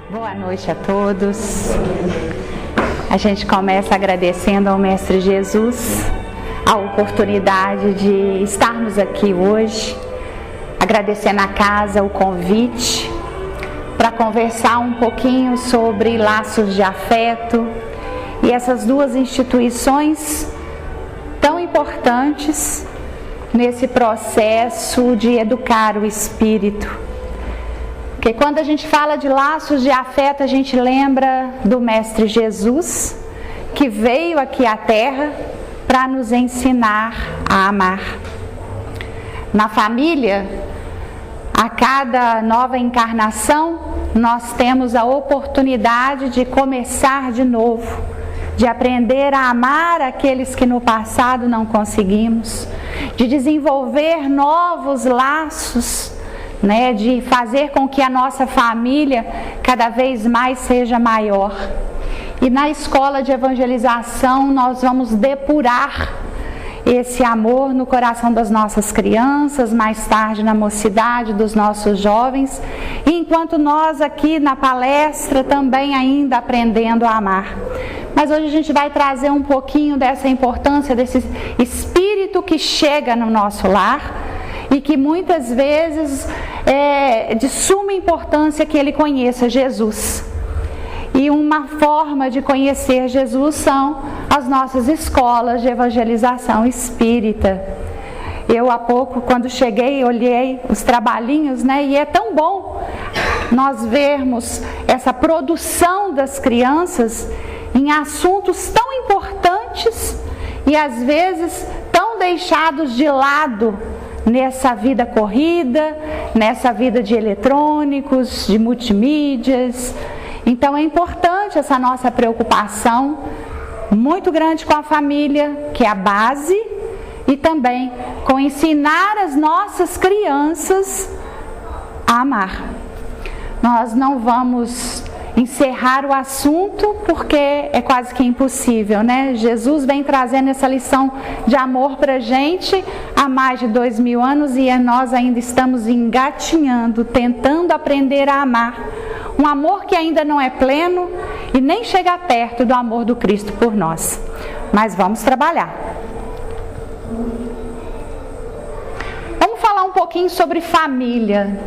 Boa noite a todos. A gente começa agradecendo ao Mestre Jesus a oportunidade de estarmos aqui hoje, agradecendo a casa o convite para conversar um pouquinho sobre laços de afeto e essas duas instituições tão importantes nesse processo de educar o espírito. Porque quando a gente fala de laços de afeto, a gente lembra do Mestre Jesus, que veio aqui à Terra para nos ensinar a amar. Na família, a cada nova encarnação, nós temos a oportunidade de começar de novo, de aprender a amar aqueles que no passado não conseguimos, de desenvolver novos laços, de fazer com que a nossa família cada vez mais seja maior. E na escola de evangelização nós vamos depurar esse amor no coração das nossas crianças, mais tarde na mocidade dos nossos jovens, e enquanto nós aqui na palestra também ainda aprendendo a amar. Mas hoje a gente vai trazer um pouquinho dessa importância desse espírito que chega no nosso lar e que muitas vezes é de suma importância que ele conheça Jesus. E uma forma de conhecer Jesus são as nossas escolas de evangelização espírita. Eu há pouco, quando cheguei, olhei os trabalhinhos, e é tão bom nós vermos essa produção das crianças em assuntos tão importantes e às vezes tão deixados de lado nessa vida corrida, nessa vida de eletrônicos, de multimídias. Então é importante essa nossa preocupação muito grande com a família, que é a base, e também com ensinar as nossas crianças a amar. Nós não vamos encerrar o assunto porque é quase que impossível, Jesus vem trazendo essa lição de amor para a gente há mais de 2000 anos e nós ainda estamos engatinhando, tentando aprender a amar. Um amor que ainda não é pleno e nem chega perto do amor do Cristo por nós. Mas vamos trabalhar. Vamos falar um pouquinho sobre família.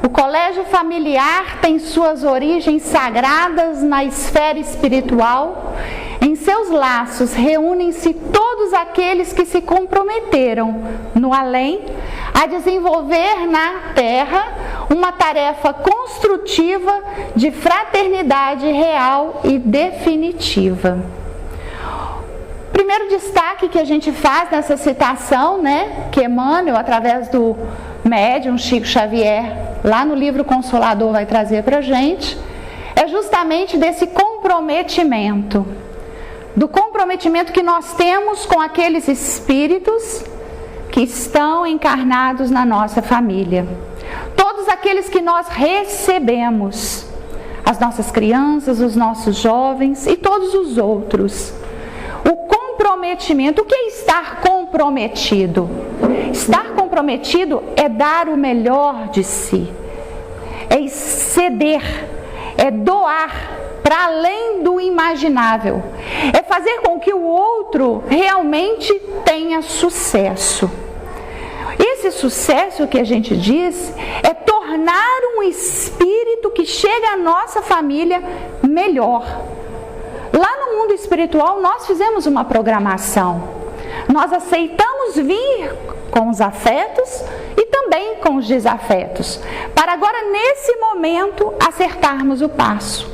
O colégio familiar tem suas origens sagradas na esfera espiritual. Em seus laços reúnem-se todos aqueles que se comprometeram no além a desenvolver na Terra uma tarefa construtiva de fraternidade real e definitiva. O primeiro destaque que a gente faz nessa citação, que Emmanuel, através do médium Chico Xavier, lá no livro Consolador vai trazer para a gente, é justamente desse comprometimento, do comprometimento que nós temos com aqueles espíritos que estão encarnados na nossa família. Todos aqueles que nós recebemos, as nossas crianças, os nossos jovens e todos os outros. O comprometimento, o que é estar comprometido? Estar comprometido é dar o melhor de si, é ceder, é doar para além do imaginável, é fazer com que o outro realmente tenha sucesso. Esse sucesso que a gente diz é tornar um espírito que chega à nossa família melhor. Lá no mundo espiritual nós fizemos uma programação, nós aceitamos vir com os afetos e também com os desafetos, para agora nesse momento acertarmos o passo,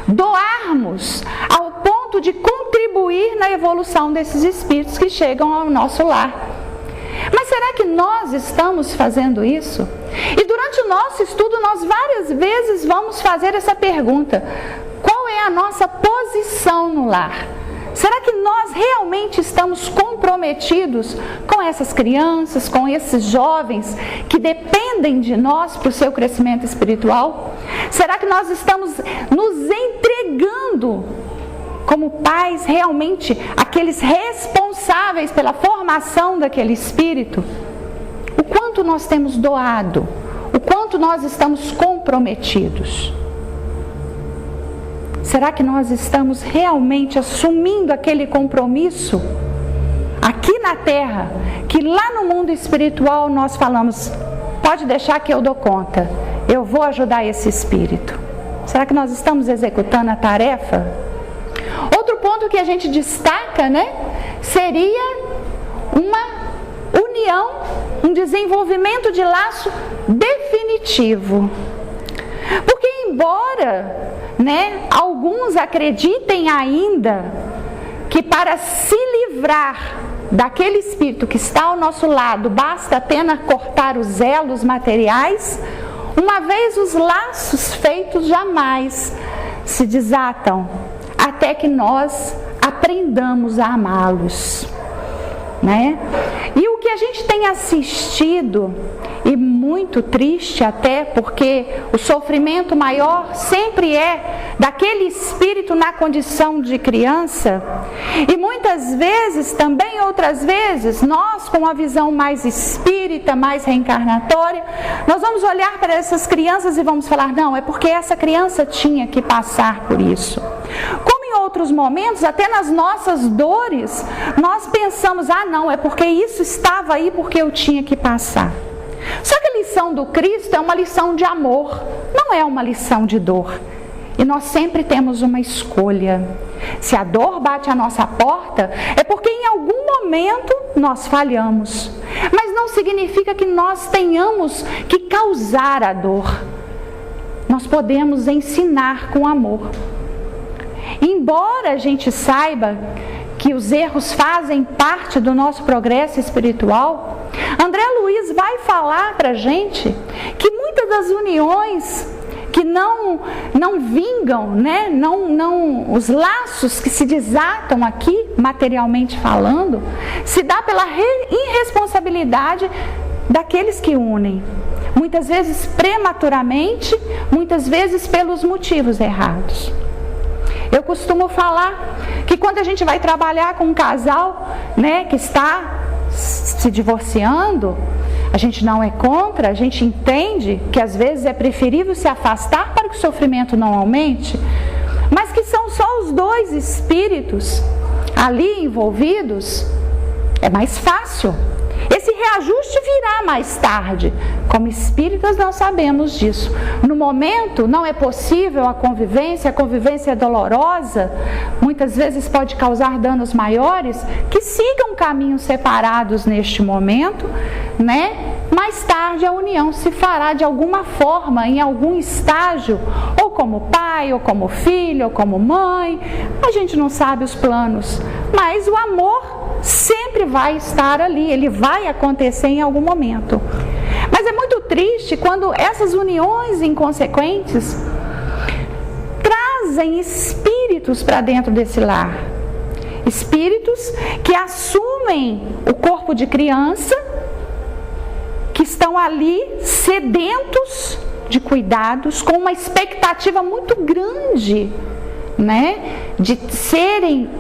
doarmos ao ponto de contribuir na evolução desses espíritos que chegam ao nosso lar. Mas será que nós estamos fazendo isso? E durante o nosso estudo nós várias vezes vamos fazer essa pergunta: qual é a nossa posição no lar? Será que nós realmente estamos comprometidos com essas crianças, com esses jovens que dependem de nós para o seu crescimento espiritual? Será que nós estamos nos entregando como pais realmente aqueles responsáveis pela formação daquele espírito? O quanto nós temos doado? O quanto nós estamos comprometidos? Será que nós estamos realmente assumindo aquele compromisso aqui na terra, que lá no mundo espiritual nós falamos, pode deixar que eu dou conta, eu vou ajudar esse espírito? Será que nós estamos executando a tarefa? Outro ponto que a gente destaca, seria uma união, um desenvolvimento de laço definitivo. Porque embora, alguns acreditem ainda que para se livrar daquele espírito que está ao nosso lado, basta apenas cortar os elos materiais, uma vez os laços feitos jamais se desatam, até que nós aprendamos a amá-los. E o que a gente tem assistido, e muito triste até, porque o sofrimento maior sempre é daquele espírito na condição de criança, e muitas vezes, também outras vezes, nós com uma visão mais espírita, mais reencarnatória, nós vamos olhar para essas crianças e vamos falar, não, é porque essa criança tinha que passar por isso. Como em outros momentos, até nas nossas dores, nós pensamos, não, é porque isso estava aí porque eu tinha que passar. Só que a lição do Cristo é uma lição de amor, não é uma lição de dor. E nós sempre temos uma escolha. Se a dor bate à nossa porta, é porque em algum momento nós falhamos. Mas não significa que nós tenhamos que causar a dor. Nós podemos ensinar com amor. Embora a gente saiba que os erros fazem parte do nosso progresso espiritual, André Luiz vai falar para a gente que muitas das uniões que não vingam, os laços que se desatam aqui, materialmente falando, se dá pela irresponsabilidade daqueles que unem. Muitas vezes prematuramente, muitas vezes pelos motivos errados. Eu costumo falar que quando a gente vai trabalhar com um casal, que está se divorciando, a gente não é contra, a gente entende que às vezes é preferível se afastar para que o sofrimento não aumente, mas que são só os dois espíritos ali envolvidos, é mais fácil. Esse reajuste virá mais tarde. Como espíritas nós sabemos disso. No momento não é possível a convivência é dolorosa, muitas vezes pode causar danos maiores, que sigam caminhos separados neste momento, Mais tarde a união se fará de alguma forma, em algum estágio, ou como pai, ou como filho, ou como mãe, a gente não sabe os planos, mas o amor sempre vai estar ali, ele vai acontecer em algum momento. Mas é muito triste quando essas uniões inconsequentes trazem espíritos para dentro desse lar. Espíritos que assumem o corpo de criança, que estão ali sedentos de cuidados, com uma expectativa muito grande, de serem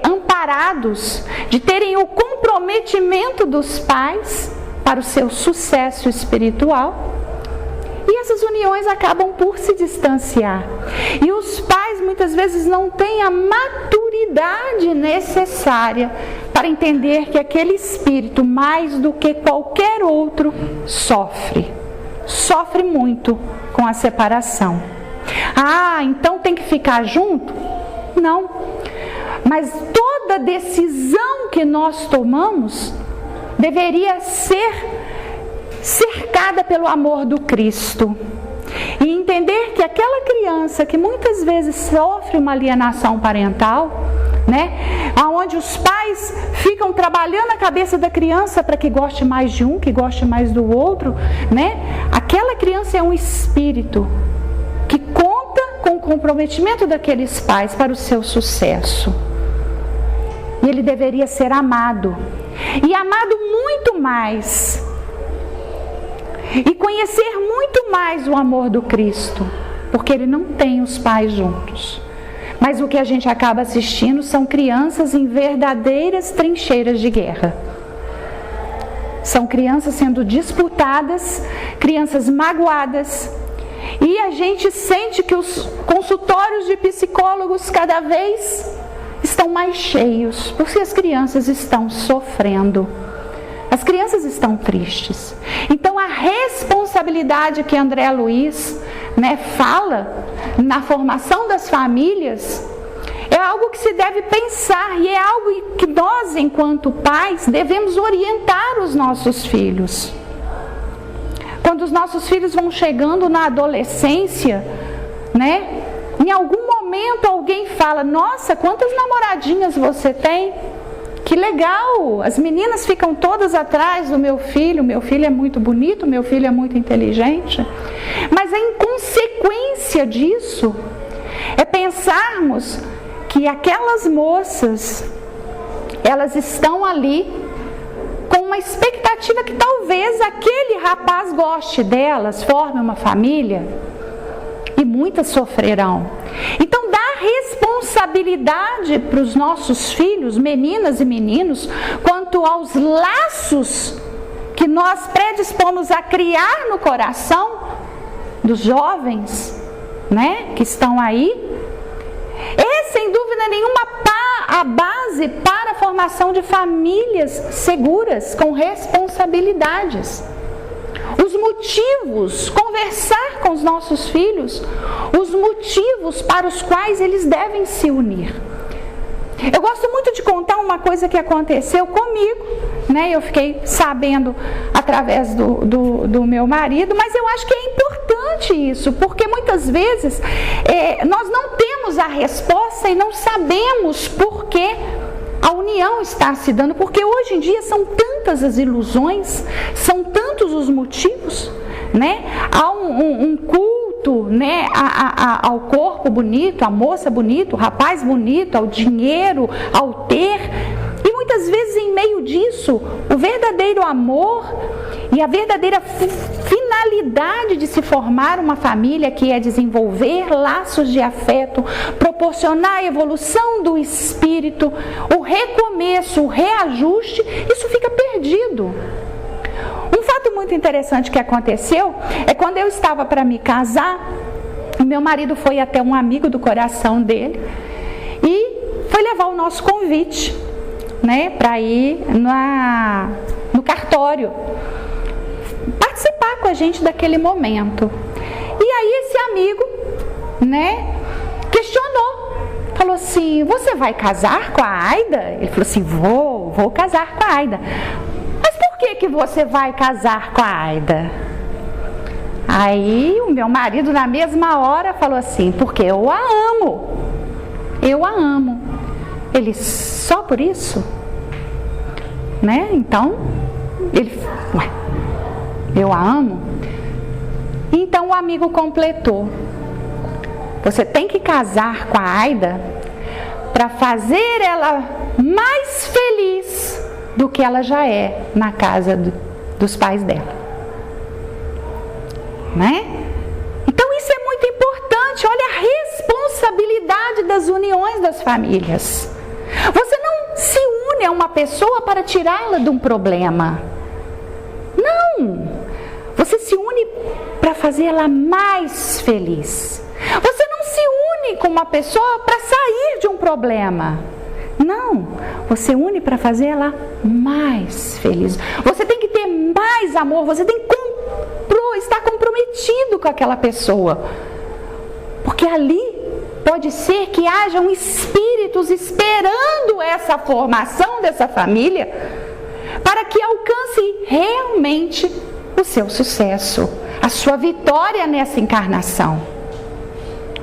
amparados, de terem o comprometimento dos pais para o seu sucesso espiritual. E essas uniões acabam por se distanciar. E os pais muitas vezes não têm a maturidade necessária para entender que aquele espírito, mais do que qualquer outro, sofre muito com a separação. Então tem que ficar junto? Não. Mas toda decisão que nós tomamos deveria ser cercada pelo amor do Cristo. E entender que aquela criança que muitas vezes sofre uma alienação parental, onde os pais ficam trabalhando a cabeça da criança para que goste mais de um, que goste mais do outro, aquela criança é um espírito que conta com o comprometimento daqueles pais para o seu sucesso. E ele deveria ser amado. E amado muito mais. E conhecer muito mais o amor do Cristo. Porque ele não tem os pais juntos. Mas o que a gente acaba assistindo são crianças em verdadeiras trincheiras de guerra. São crianças sendo disputadas, crianças magoadas. E a gente sente que os consultórios de psicólogos cada vez estão mais cheios, porque as crianças estão sofrendo. As crianças estão tristes. Então a responsabilidade que André Luiz, fala na formação das famílias é algo que se deve pensar e é algo que nós, enquanto pais, devemos orientar os nossos filhos. Quando os nossos filhos vão chegando na adolescência, em algum momento alguém fala: nossa, quantas namoradinhas você tem? Que legal, as meninas ficam todas atrás do meu filho é muito bonito, meu filho é muito inteligente. Mas a inconsequência disso é pensarmos que aquelas moças, elas estão ali com uma expectativa que talvez aquele rapaz goste delas, forme uma família, e muitas sofrerão. Então dá responsabilidade para os nossos filhos, meninas e meninos, quanto aos laços que nós predispomos a criar no coração dos jovens, que estão aí. É sem dúvida nenhuma a base para a formação de famílias seguras, com responsabilidades. Os motivos, conversar com os nossos filhos, os motivos para os quais eles devem se unir. Eu gosto muito de contar uma coisa que aconteceu comigo, eu fiquei sabendo através do meu marido, mas eu acho que é importante isso, porque muitas vezes nós não temos a resposta e não sabemos por que a união está se dando, porque hoje em dia são tantas as ilusões, são tantos os motivos, há um culto, ao corpo bonito, à moça bonita, o rapaz bonito, ao dinheiro, ao ter, e muitas vezes em meio disso, o verdadeiro amor e a verdadeira finalidade de se formar uma família, que é desenvolver laços de afeto, proporcionar a evolução do espírito, o recomeço, o reajuste, isso fica perdido. Um fato muito interessante que aconteceu é quando eu estava para me casar, o meu marido foi até um amigo do coração dele e foi levar o nosso convite, para ir no cartório, participar com a gente daquele momento. E aí esse amigo, questionou, falou assim: você vai casar com a Aida? Ele falou assim: vou casar com a Aida. Mas por que você vai casar com a Aida? Aí o meu marido na mesma hora falou assim: porque eu a amo. Ele: só por isso? Então, ele: eu a amo? Então o amigo completou: você tem que casar com a Aida para fazer ela mais feliz do que ela já é na casa dos pais dela. Então isso é muito importante. Olha a responsabilidade das uniões das famílias. Você não se une a uma pessoa para tirá-la de um problema. Não. Você se une para fazê-la mais feliz. Você não se une com uma pessoa para sair de um problema. Não. Você une para fazê-la mais feliz. Você tem que ter mais amor. Você tem que estar comprometido com aquela pessoa. Porque ali pode ser que hajam espíritos esperando essa formação dessa família para que alcance realmente o seu sucesso, a sua vitória nessa encarnação.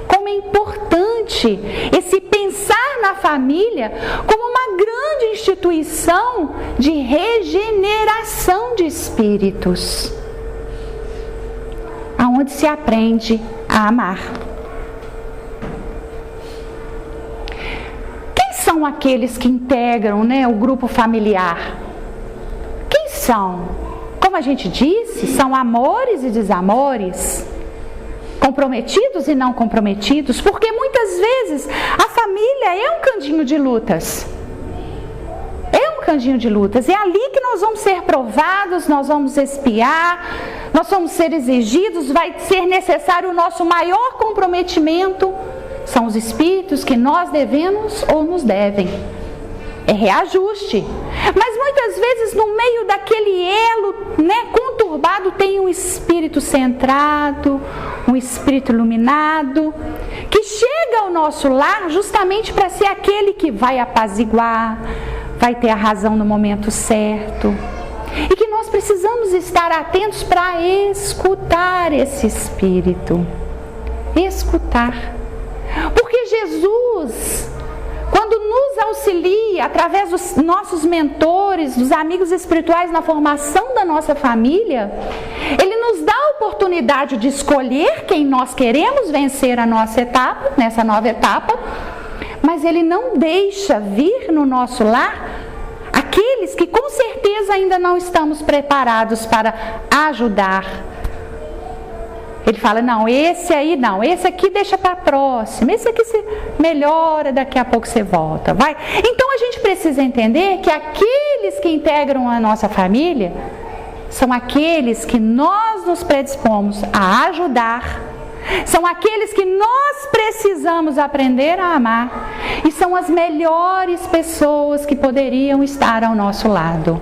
Como é importante esse pensar na família como uma grande instituição de regeneração de espíritos, aonde se aprende a amar. Quem são aqueles que integram, o grupo familiar? Quem são? Como a gente disse, são amores e desamores, comprometidos e não comprometidos, porque muitas vezes a família é um candinho de lutas. É ali que nós vamos ser provados, nós vamos espiar, nós somos seres exigidos, vai ser necessário o nosso maior comprometimento. São os espíritos que nós devemos ou nos devem. É reajuste. Mas muitas vezes no meio daquele elo, conturbado, tem um espírito centrado, um espírito iluminado, que chega ao nosso lar justamente para ser aquele que vai apaziguar, vai ter a razão no momento certo. E que nós precisamos estar atentos para escutar esse espírito. Escutar. Porque Jesus, quando nos auxilia através dos nossos mentores, dos amigos espirituais na formação da nossa família, Ele nos dá a oportunidade de escolher quem nós queremos vencer a nossa etapa, nessa nova etapa, mas Ele não deixa vir no nosso lar aqueles que com certeza ainda não estamos preparados para ajudar. Ele fala, não, esse aí não, esse aqui deixa para a próxima, esse aqui se melhora, daqui a pouco você volta, vai. Então a gente precisa entender que aqueles que integram a nossa família são aqueles que nós nos predispomos a ajudar, são aqueles que nós precisamos aprender a amar e são as melhores pessoas que poderiam estar ao nosso lado.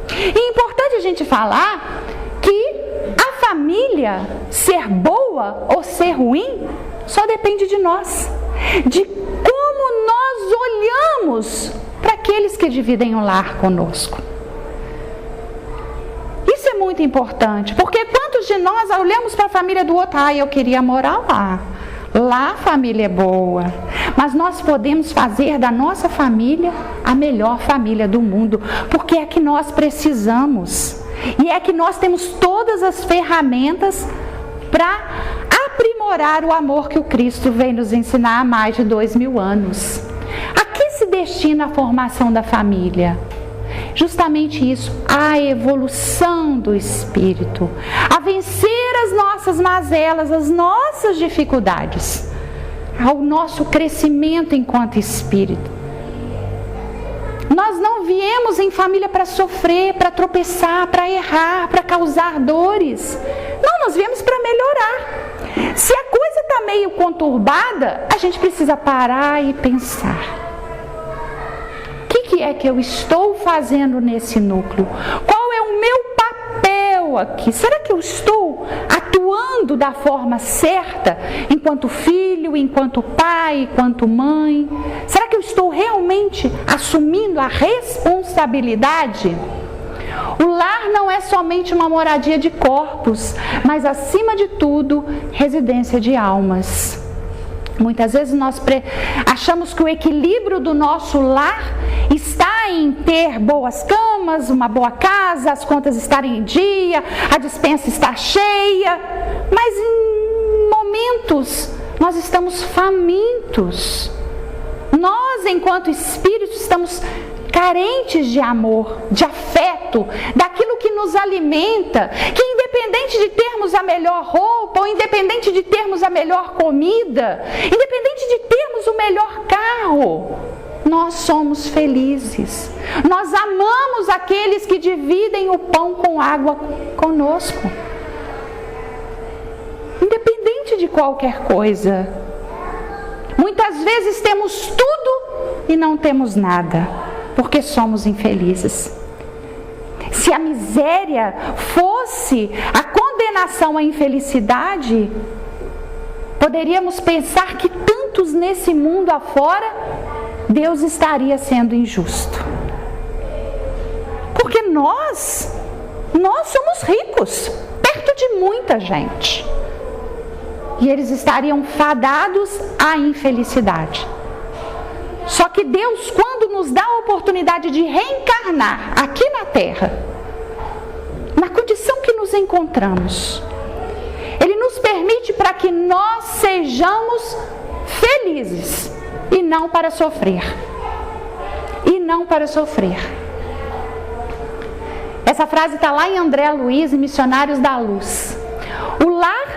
E é importante a gente falar que a família ser boa ou ser ruim só depende de nós, de como nós olhamos para aqueles que dividem o lar conosco. Isso é muito importante, porque quantos de nós olhamos para a família do outro, eu queria morar lá a família é boa, mas nós podemos fazer da nossa família a melhor família do mundo, porque é que nós precisamos. E é que nós temos todas as ferramentas para aprimorar o amor que o Cristo vem nos ensinar há mais de 2000 anos. A que se destina a formação da família? Justamente isso, a evolução do espírito, a vencer as nossas mazelas, as nossas dificuldades, ao nosso crescimento enquanto espírito. Nós não viemos em família para sofrer, para tropeçar, para errar, para causar dores. Não, nós viemos para melhorar. Se a coisa está meio conturbada, a gente precisa parar e pensar. O que é que eu estou fazendo nesse núcleo? Qual é o meu papel aqui? Será que eu estou atuando da forma certa, enquanto filho, enquanto pai, enquanto mãe? Será que eu estou realmente assumindo a responsabilidade? O lar não é somente uma moradia de corpos, mas acima de tudo, residência de almas. Muitas vezes nós achamos que o equilíbrio do nosso lar está em ter boas camas, uma boa casa, as contas estarem em dia, a despensa está cheia, mas em momentos nós estamos famintos. Nós, enquanto espíritos, estamos carentes de amor, de afeto, daquilo que nos alimenta, que independente de termos a melhor roupa, ou independente de termos a melhor comida, independente de termos o melhor carro, nós somos felizes. Nós amamos aqueles que dividem o pão com água conosco. Independente de qualquer coisa. Muitas vezes temos tudo e não temos nada, porque somos infelizes. Se a miséria fosse a condenação à infelicidade, poderíamos pensar que tantos nesse mundo afora, Deus estaria sendo injusto. Porque nós somos ricos, perto de muita gente. E eles estariam fadados à infelicidade. Só que Deus, quando nos dá a oportunidade de reencarnar aqui na Terra, na condição que nos encontramos, Ele nos permite para que nós sejamos felizes e não para sofrer. E não para sofrer. Essa frase está lá em André Luiz, em Missionários da Luz. O lar,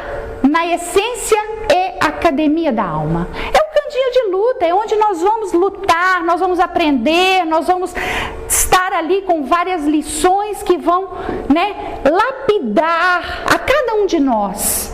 na essência, é a academia da alma. É o cantinho de luta, é onde nós vamos lutar, nós vamos aprender, nós vamos estar estar ali com várias lições que vão, lapidar a cada um de nós,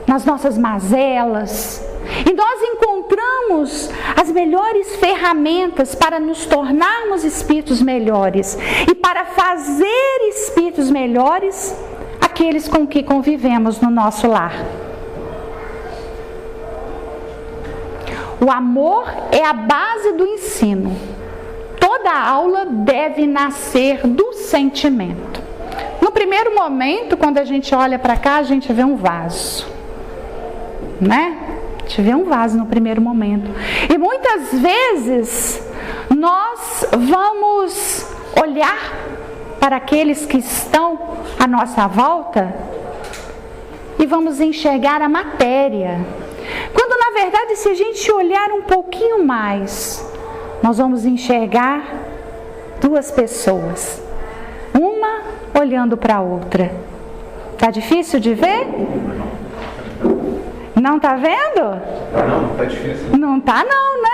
nas nossas mazelas. E nós encontramos as melhores ferramentas para nos tornarmos espíritos melhores e para fazer espíritos melhores aqueles com que convivemos no nosso lar. O amor é a base do ensino. Toda aula deve nascer do sentimento. No primeiro momento, quando a gente olha para cá, a gente vê um vaso, A gente vê um vaso no primeiro momento. E muitas vezes nós vamos olhar para aqueles que estão à nossa volta e vamos enxergar a matéria. Quando na verdade, se a gente olhar um pouquinho mais, nós vamos enxergar duas pessoas, uma olhando para a outra. Tá difícil de ver? Não tá vendo? Não, tá difícil. Não tá não, né?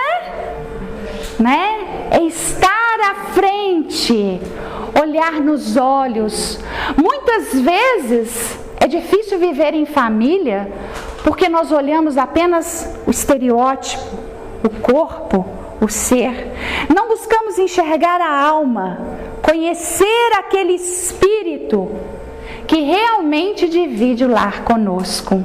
É estar à frente, olhar nos olhos. Muitas vezes é difícil viver em família porque nós olhamos apenas o estereótipo, o corpo, o ser. Não buscamos enxergar a alma, conhecer aquele espírito que realmente divide o lar conosco.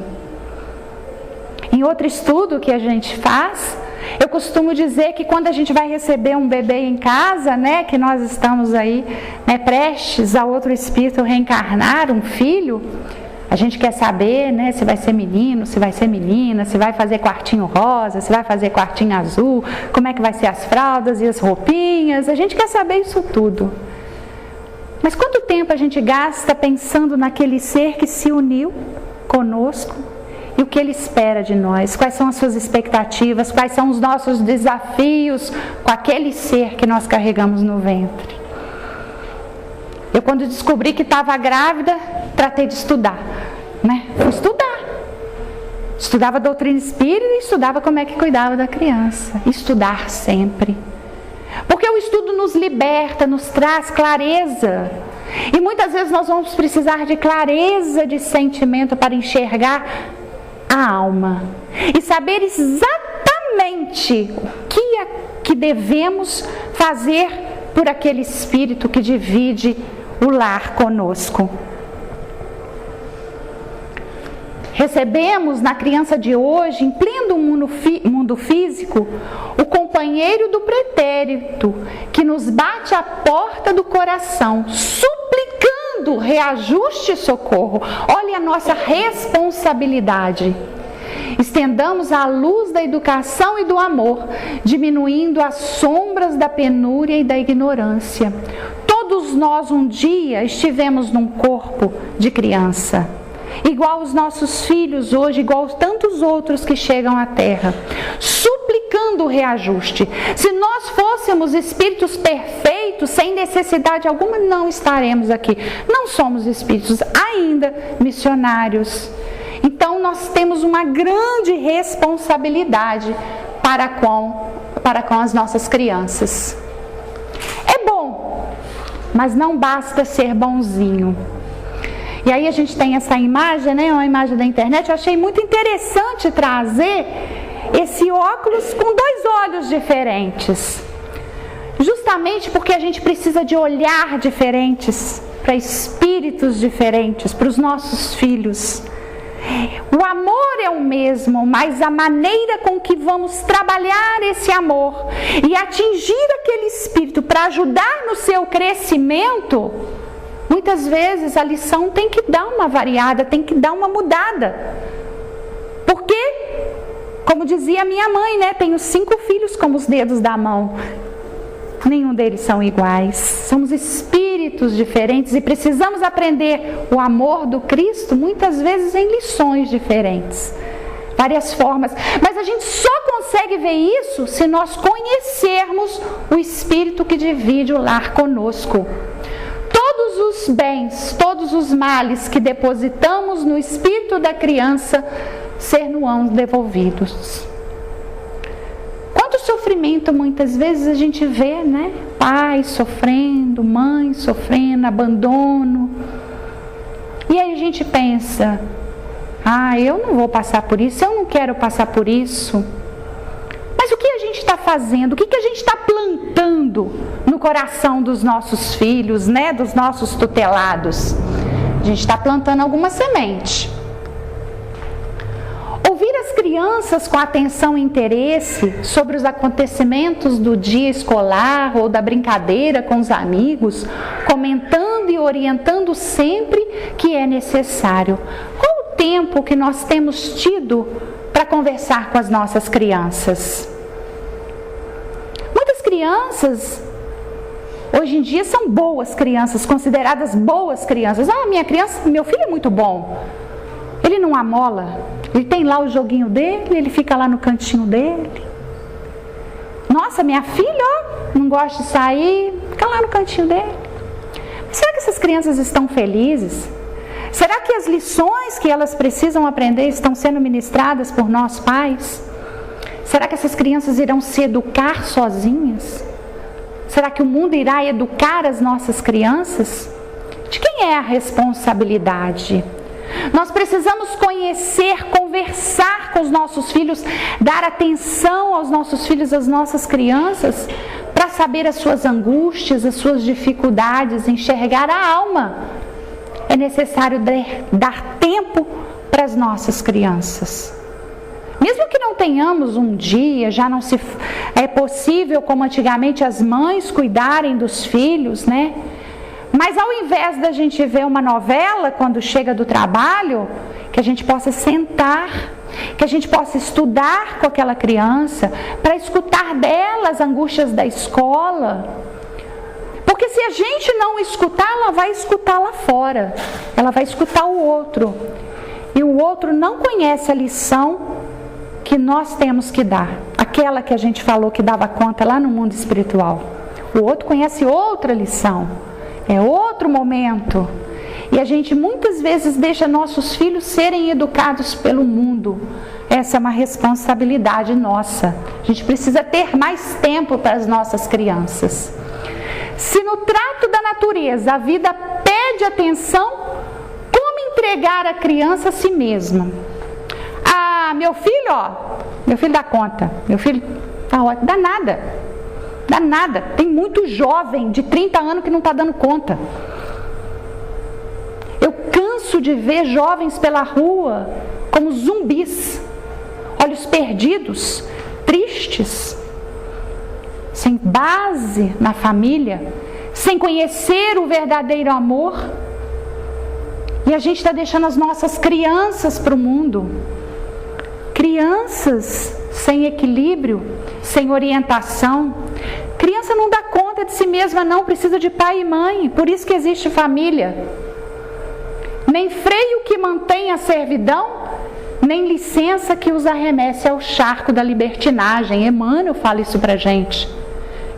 Em outro estudo que a gente faz, eu costumo dizer que quando a gente vai receber um bebê em casa, que nós estamos aí, prestes a outro espírito reencarnar, um filho, a gente quer saber, se vai ser menino, se vai ser menina, se vai fazer quartinho rosa, se vai fazer quartinho azul, como é que vai ser as fraldas e as roupinhas, a gente quer saber isso tudo. Mas quanto tempo a gente gasta pensando naquele ser que se uniu conosco e o que ele espera de nós? Quais são as suas expectativas? Quais são os nossos desafios com aquele ser que nós carregamos no ventre? Eu, quando descobri que estava grávida, tratei de estudar, Fui estudar. Estudava doutrina espírita e estudava como é que cuidava da criança. Estudar sempre. Porque o estudo nos liberta, nos traz clareza. E muitas vezes nós vamos precisar de clareza de sentimento para enxergar a alma. E saber exatamente o que devemos fazer por aquele espírito que divide o lar conosco. Recebemos na criança de hoje, em pleno mundo físico, o companheiro do pretérito, que nos bate à porta do coração, suplicando reajuste e socorro. Olha a nossa responsabilidade. Estendamos a luz da educação e do amor, diminuindo as sombras da penúria e da ignorância. Todos nós um dia estivemos num corpo de criança, igual os nossos filhos hoje, igual tantos outros que chegam à Terra, suplicando o reajuste. Se nós fôssemos espíritos perfeitos, sem necessidade alguma, não estaremos aqui. Não somos espíritos ainda missionários. Então nós temos uma grande responsabilidade para com as nossas crianças. É bom, mas não basta ser bonzinho. E aí a gente tem essa imagem, uma imagem da internet. Eu achei muito interessante trazer esse óculos com dois olhos diferentes. Justamente porque a gente precisa de olhar diferentes para espíritos diferentes, para os nossos filhos. O amor é o mesmo, mas a maneira com que vamos trabalhar esse amor e atingir aquele espírito para ajudar no seu crescimento, muitas vezes a lição tem que dar uma variada, tem que dar uma mudada. Porque, como dizia minha mãe, tenho 5 filhos como os dedos da mão. Nenhum deles são iguais. Somos espíritos diferentes e precisamos aprender o amor do Cristo muitas vezes em lições diferentes. Várias formas. Mas a gente só consegue ver isso se nós conhecermos o espírito que divide o lar conosco. Todos os bens, todos os males que depositamos no espírito da criança ser-nos-ão devolvidos. Quanto sofrimento muitas vezes a gente vê, pais sofrendo, mães sofrendo, abandono. E aí a gente pensa, eu não vou passar por isso, eu não quero passar por isso. Mas o que a gente está fazendo? O que a gente está plantando no coração dos nossos filhos, né? Dos nossos tutelados? A gente está plantando alguma semente. Ouvir as crianças com atenção e interesse sobre os acontecimentos do dia escolar ou da brincadeira com os amigos, comentando e orientando sempre que é necessário. Qual o tempo que nós temos tido para conversar com as nossas crianças? Muitas crianças hoje em dia são boas crianças, consideradas boas crianças. Meu filho é muito bom. Ele não amola. Ele tem lá o joguinho dele, ele fica lá no cantinho dele. Nossa, minha filha, não gosta de sair, fica lá no cantinho dele. Mas será que essas crianças estão felizes? Será que as lições que elas precisam aprender estão sendo ministradas por nós pais? Será que essas crianças irão se educar sozinhas? Será que o mundo irá educar as nossas crianças? De quem é a responsabilidade? Nós precisamos conhecer, conversar com os nossos filhos, dar atenção aos nossos filhos, às nossas crianças, para saber as suas angústias, as suas dificuldades, enxergar a alma. É necessário dar tempo para as nossas crianças. Mesmo que não tenhamos um dia, já não se é possível como antigamente as mães cuidarem dos filhos, né? Mas ao invés da gente ver uma novela quando chega do trabalho, que a gente possa sentar, que a gente possa estudar com aquela criança, para escutar dela as angústias da escola. Porque se a gente não escutar, ela vai escutar lá fora, ela vai escutar o outro. E o outro não conhece a lição que nós temos que dar, aquela que a gente falou que dava conta lá no mundo espiritual. O outro conhece outra lição. É outro momento. E a gente muitas vezes deixa nossos filhos serem educados pelo mundo. Essa é uma responsabilidade nossa. A gente precisa ter mais tempo para as nossas crianças. Se no trato da natureza a vida pede atenção, como entregar a criança a si mesma? Meu filho dá conta. Meu filho tá ótimo. Dá nada. Tem muito jovem de 30 anos que não está dando conta. Eu canso de ver jovens pela rua como zumbis, olhos perdidos, tristes, sem base na família, sem conhecer o verdadeiro amor. E a gente está deixando as nossas crianças para o mundo. Crianças sem equilíbrio, sem orientação. Criança não dá conta de si mesma, não, precisa de pai e mãe, por isso que existe família. Nem freio que mantenha a servidão, nem licença que os arremesse ao charco da libertinagem. Emmanuel fala isso pra gente.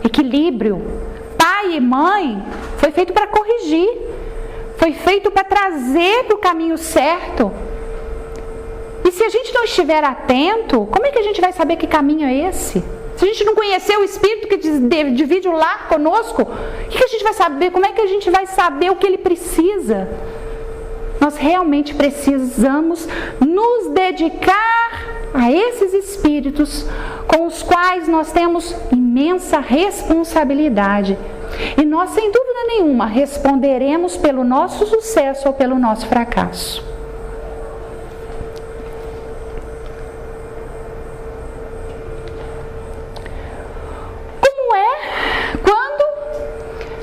Equilíbrio. Pai e mãe foi feito para corrigir, foi feito para trazer para o caminho certo. E se a gente não estiver atento, como é que a gente vai saber que caminho é esse? Se a gente não conhecer o Espírito que divide o lar conosco, o que a gente vai saber? Como é que a gente vai saber o que ele precisa? Nós realmente precisamos nos dedicar a esses espíritos com os quais nós temos imensa responsabilidade. E nós, sem dúvida nenhuma, responderemos pelo nosso sucesso ou pelo nosso fracasso.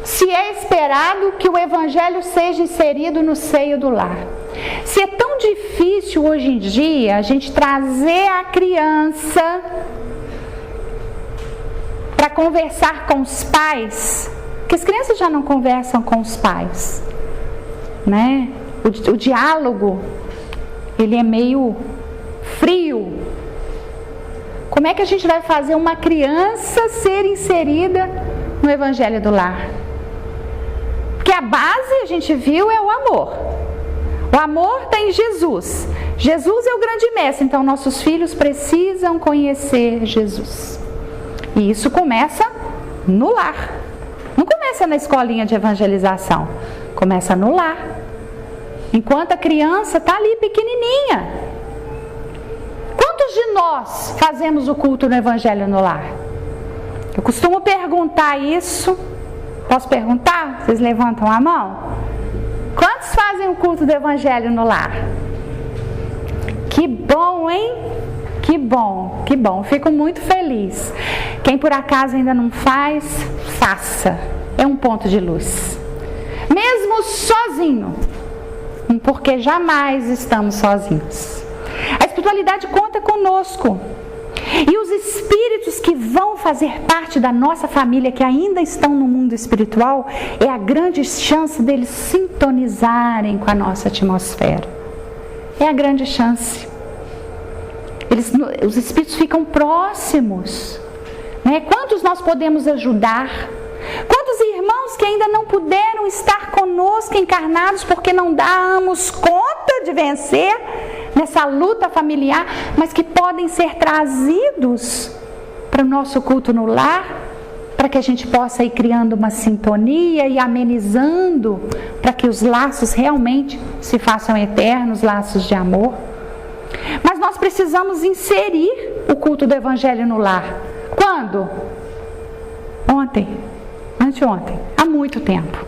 Se é esperado que o Evangelho seja inserido no seio do lar. Se é tão difícil hoje em dia a gente trazer a criança para conversar com os pais, que as crianças já não conversam com os pais, né? O diálogo, ele é meio frio. Como é que a gente vai fazer uma criança ser inserida no Evangelho do lar? Porque a base, a gente viu, é o amor. O amor está em Jesus. Jesus é o grande mestre, então nossos filhos precisam conhecer Jesus. E isso começa no lar. começa na escolinha de evangelização? Começa no lar. Enquanto a criança está ali pequenininha. Quantos de nós fazemos o culto no evangelho no lar? Eu costumo perguntar isso. Posso perguntar? Vocês levantam a mão? Quantos fazem o culto do evangelho no lar? Que bom, hein? Que bom, que bom. Fico muito feliz. Quem por acaso ainda não faz, faça. É um ponto de luz. Mesmo sozinho. Porque jamais estamos sozinhos. A espiritualidade conta conosco. E os espíritos que vão fazer parte da nossa família, que ainda estão no mundo espiritual, é a grande chance deles sintonizarem com a nossa atmosfera. É a grande chance. Os espíritos ficam próximos. Né? Quantos nós podemos ajudar? Quantos irmãos que ainda não puderam estar conosco encarnados porque não damos conta de vencer nessa luta familiar, mas que podem ser trazidos para o nosso culto no lar, para que a gente possa ir criando uma sintonia e amenizando, para que os laços realmente se façam eternos, laços de amor. Mas nós precisamos inserir o culto do evangelho no lar. Quando? Ontem. Anteontem, há muito tempo.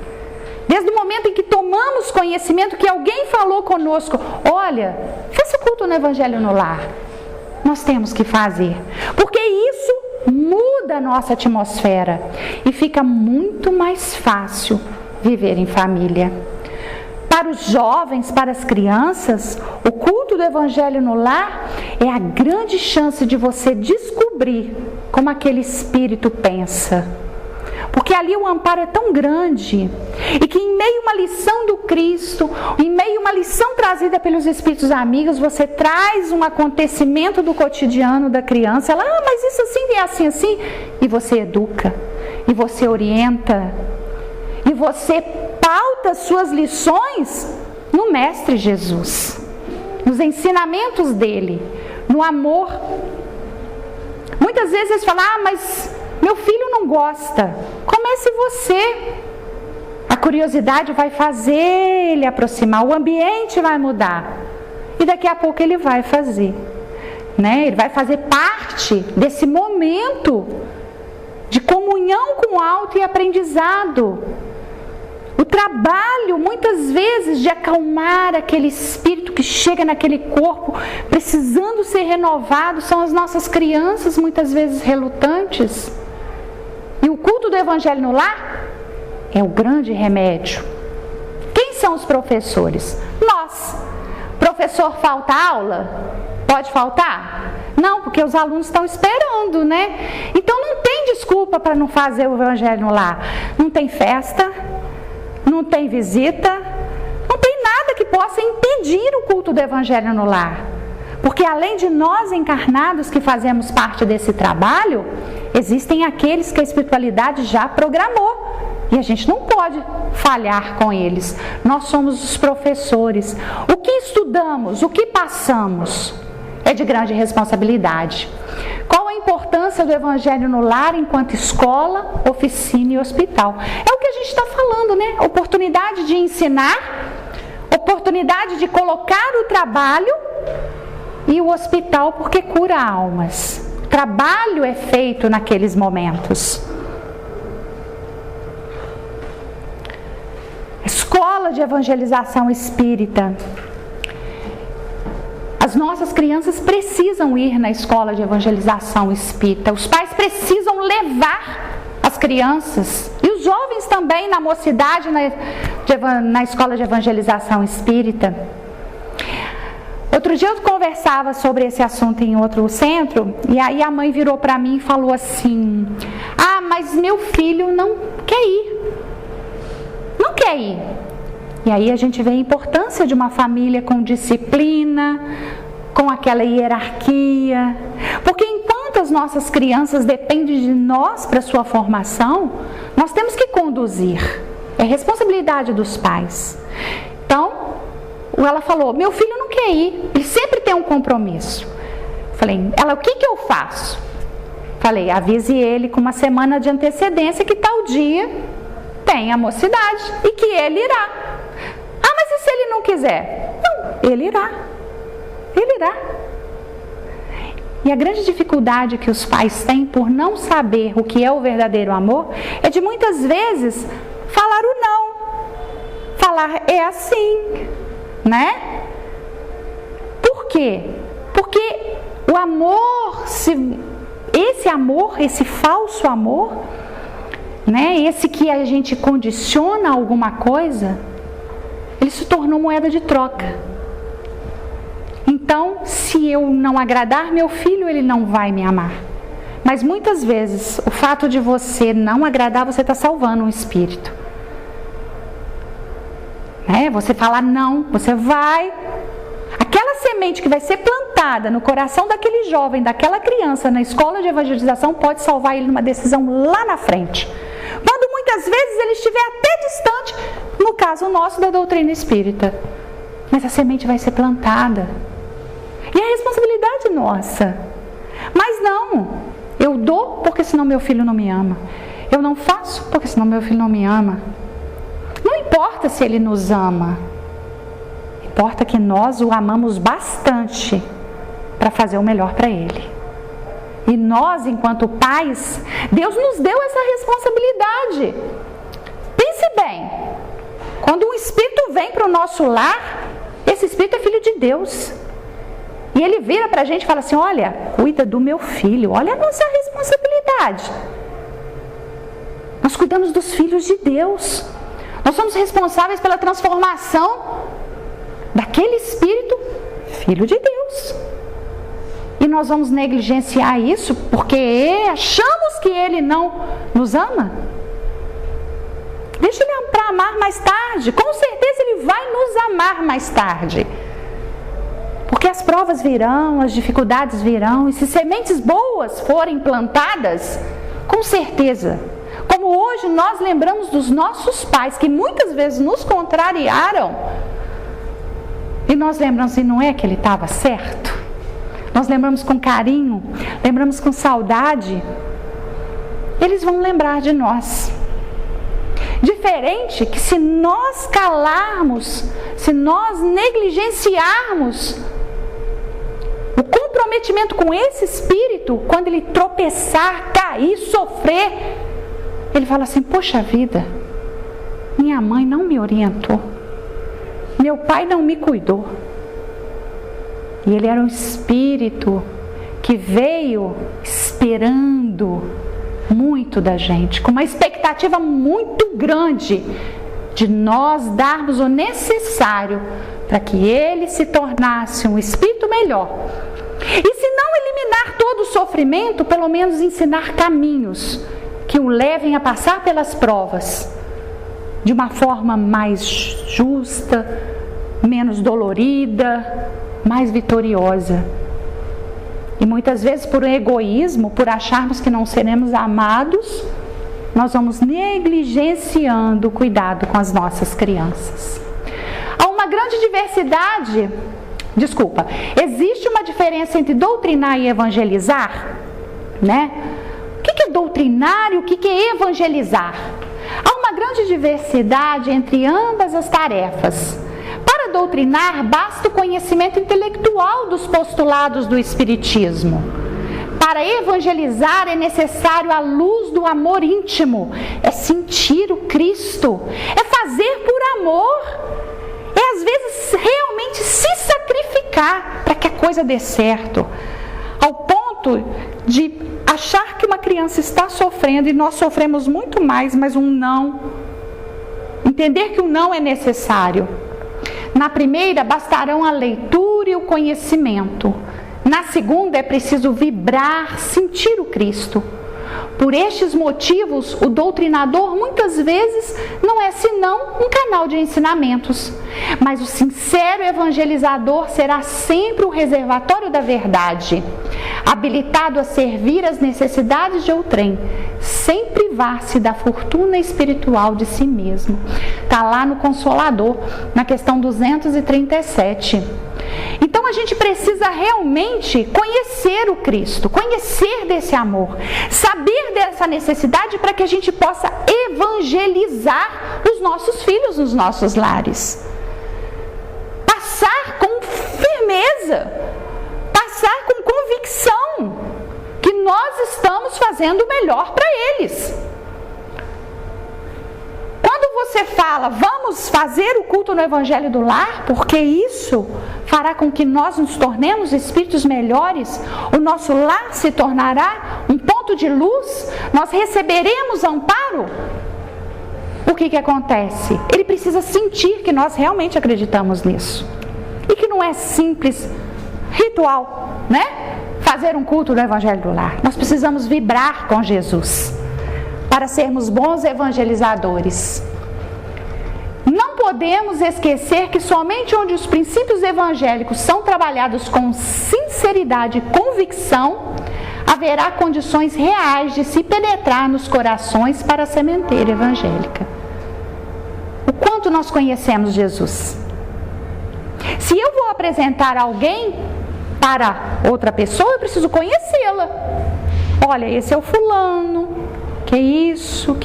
Desde o momento em que tomamos conhecimento que alguém falou conosco, olha, faça o culto no evangelho no lar. Nós temos que fazer, porque isso muda a nossa atmosfera e fica muito mais fácil viver em família. Para os jovens, para as crianças, o culto do evangelho no lar é a grande chance de você descobrir como aquele espírito pensa. Porque ali o amparo é tão grande e que em meio a uma lição do Cristo, em meio a uma lição trazida pelos Espíritos amigos, você traz um acontecimento do cotidiano da criança, ela, mas isso assim é assim, assim, e você educa, e você orienta, e você pauta suas lições no Mestre Jesus, nos ensinamentos dele, no amor. Muitas vezes eles falam, mas meu filho não gosta. Comece você. A curiosidade vai fazer ele aproximar, o ambiente vai mudar. E daqui a pouco ele vai fazer. Né? Ele vai fazer parte desse momento de comunhão com o alto e aprendizado. O trabalho, muitas vezes, de acalmar aquele espírito que chega naquele corpo, precisando ser renovado, são as nossas crianças, muitas vezes relutantes. E o culto do evangelho no lar é o grande remédio. Quem são os professores? Nós. Professor, falta aula? Pode faltar? Não, porque os alunos estão esperando, né? Então não tem desculpa para não fazer o evangelho no lar. Não tem festa, não tem visita, não tem nada que possa impedir o culto do evangelho no lar. Porque além de nós encarnados que fazemos parte desse trabalho, existem aqueles que a espiritualidade já programou. E a gente não pode falhar com eles. Nós somos os professores. O que estudamos, o que passamos, é de grande responsabilidade. Qual a importância do evangelho no lar enquanto escola, oficina e hospital? É o que a gente está falando, né? Oportunidade de ensinar, oportunidade de colocar o trabalho e o hospital porque cura almas. O trabalho é feito naqueles momentos. Escola de evangelização espírita. As nossas crianças precisam ir na escola de evangelização espírita. Os pais precisam levar as crianças e os jovens também na mocidade, na escola de evangelização espírita. Outro dia eu conversava sobre esse assunto em outro centro e aí a mãe virou para mim e falou assim: ah, mas meu filho não quer ir. Não quer ir. E aí a gente vê a importância de uma família com disciplina, com aquela hierarquia. Porque enquanto as nossas crianças dependem de nós para sua formação, nós temos que conduzir. É responsabilidade dos pais. Então, ela falou, meu filho não quer ir, ele sempre tem um compromisso. Falei, ela, o que eu faço? Falei, avise ele com uma semana de antecedência que tal dia tem a mocidade e que ele irá. Ah, mas e se ele não quiser? Não, ele irá. Ele irá. E a grande dificuldade que os pais têm por não saber o que é o verdadeiro amor é de muitas vezes falar o não. Falar é assim, né? Por quê? Porque o amor, esse falso amor, né? Esse que a gente condiciona alguma coisa, ele se tornou moeda de troca. Então, se eu não agradar meu filho, ele não vai me amar. Mas muitas vezes, o fato de você não agradar, você está salvando um espírito. Né? Você falar não, você vai... Aquela semente que vai ser plantada no coração daquele jovem, daquela criança, na escola de evangelização, pode salvar ele numa decisão lá na frente. Quando muitas vezes ele estiver até distante, no caso nosso da doutrina espírita. Mas a semente vai ser plantada. E é responsabilidade nossa. Mas não, eu dou porque senão meu filho não me ama. Eu não faço porque senão meu filho não me ama. Não importa se ele nos ama. Importa que nós o amamos bastante para fazer o melhor para ele. E nós, enquanto pais, Deus nos deu essa responsabilidade. Pense bem, quando um espírito vem para o nosso lar, esse espírito é filho de Deus. E ele vira para a gente e fala assim, olha, cuida do meu filho, olha a nossa responsabilidade. Nós cuidamos dos filhos de Deus. Nós somos responsáveis pela transformação daquele espírito, filho de Deus. E nós vamos negligenciar isso porque achamos que ele não nos ama? Deixa ele para amar mais tarde. Com certeza ele vai nos amar mais tarde. Porque as provas virão, as dificuldades virão. E se sementes boas forem plantadas, com certeza. Como hoje nós lembramos dos nossos pais, que muitas vezes nos contrariaram. E nós lembramos, e não é que ele estava certo? Nós lembramos com carinho, lembramos com saudade. Eles vão lembrar de nós. Diferente que se nós calarmos, se nós negligenciarmos o comprometimento com esse espírito, quando ele tropeçar, cair, sofrer, ele fala assim, poxa vida, minha mãe não me orientou, meu pai não me cuidou. E ele era um espírito que veio esperando muito da gente, com uma expectativa muito grande de nós darmos o necessário para que ele se tornasse um espírito melhor. E se não eliminar todo o sofrimento, pelo menos ensinar caminhos que o levem a passar pelas provas de uma forma mais justa, menos dolorida, mais vitoriosa. E muitas vezes por egoísmo, por acharmos que não seremos amados, nós vamos negligenciando o cuidado com as nossas crianças. Há uma grande diversidade, existe uma diferença entre doutrinar e evangelizar, né? O que é doutrinar e o que é evangelizar? Há uma grande diversidade entre ambas as tarefas. Para doutrinar, basta o conhecimento intelectual dos postulados do Espiritismo. Para evangelizar é necessário a luz do amor íntimo, é sentir o Cristo, é fazer por amor, é às vezes realmente se sacrificar para que a coisa dê certo, ao ponto de achar que uma criança está sofrendo e nós sofremos muito mais, mas um não, entender que o não é necessário. Na primeira, bastarão a leitura e o conhecimento. Na segunda, é preciso vibrar, sentir o Cristo. Por estes motivos, o doutrinador muitas vezes não é senão um canal de ensinamentos. Mas o sincero evangelizador será sempre o reservatório da verdade, habilitado a servir as necessidades de outrem, sem privar-se da fortuna espiritual de si mesmo. Está lá no Consolador, na questão 237. Então a gente precisa realmente conhecer o Cristo, conhecer desse amor, saber dessa necessidade para que a gente possa evangelizar os nossos filhos nos nossos lares. Passar com firmeza, passar com convicção que nós estamos fazendo o melhor para eles. Quando você fala, vamos fazer o culto no Evangelho do Lar, porque isso fará com que nós nos tornemos espíritos melhores, o nosso lar se tornará um ponto de luz, nós receberemos amparo. O que acontece? Ele precisa sentir que nós realmente acreditamos nisso. E que não é simples ritual, né? Fazer um culto no Evangelho do Lar. Nós precisamos vibrar com Jesus para sermos bons evangelizadores. Não podemos esquecer que somente onde os princípios evangélicos são trabalhados com sinceridade e convicção, haverá condições reais de se penetrar nos corações para a sementeira evangélica. O quanto nós conhecemos Jesus? Se eu vou apresentar alguém para outra pessoa, eu preciso conhecê-la. Olha, esse é o fulano, que é isso.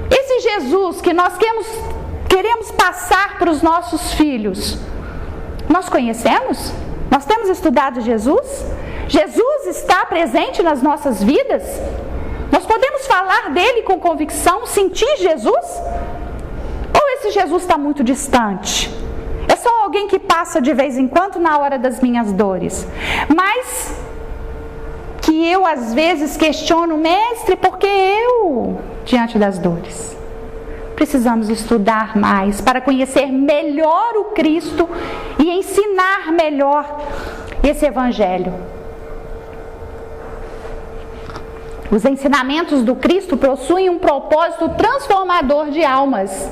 Esse Jesus que nós queremos passar para os nossos filhos, nós conhecemos? Nós temos estudado Jesus? Jesus está presente nas nossas vidas? Nós podemos falar dele com convicção, sentir Jesus? Ou esse Jesus está muito distante? É só alguém que passa de vez em quando na hora das minhas dores. Mas que eu às vezes questiono, mestre, porque eu, diante das dores? Precisamos estudar mais para conhecer melhor o Cristo e ensinar melhor esse Evangelho. Os ensinamentos do Cristo possuem um propósito transformador de almas,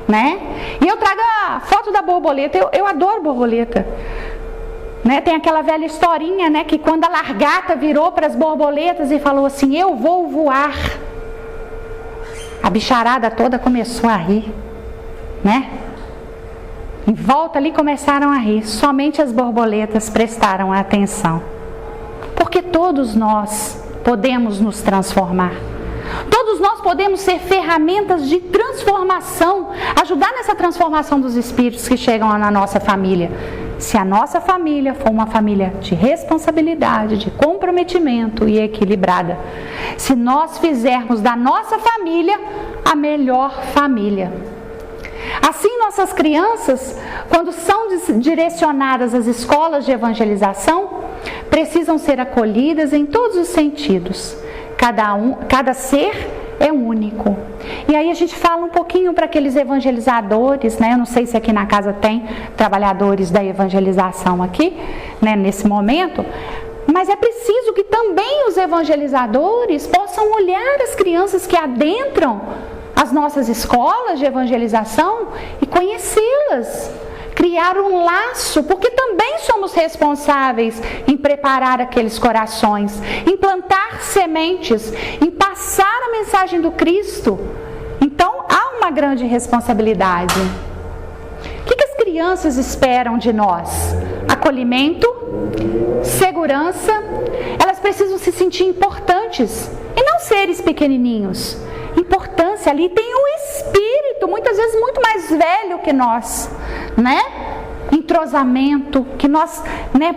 né? E eu trago a foto da borboleta. Eu adoro borboleta, né? Tem aquela velha historinha, né, que quando a lagarta virou para as borboletas e falou assim: eu vou voar, a bicharada toda começou a rir, né? Em volta ali começaram a rir. Somente as borboletas prestaram atenção, porque todos nós podemos nos transformar. Todos nós podemos ser ferramentas de transformação, ajudar nessa transformação dos espíritos que chegam na nossa família. Se a nossa família for uma família de responsabilidade, de comprometimento e equilibrada. Se nós fizermos da nossa família a melhor família. Assim, nossas crianças, quando são direcionadas às escolas de evangelização, precisam ser acolhidas em todos os sentidos. Cada ser é único. E aí a gente fala um pouquinho para aqueles evangelizadores, né? Eu não sei se aqui na casa tem trabalhadores da evangelização aqui, né, nesse momento, mas é preciso que também os evangelizadores possam olhar as crianças que adentram as nossas escolas de evangelização e conhecê-las. Criar um laço, porque também somos responsáveis em preparar aqueles corações, em plantar sementes, em passar a mensagem do Cristo. Então há uma grande responsabilidade. O que as crianças esperam de nós? Acolhimento, segurança. Elas precisam se sentir importantes e não seres pequenininhos. Importância, ali tem um espírito, muitas vezes muito mais velho que nós, né? Entrosamento, que nós, né,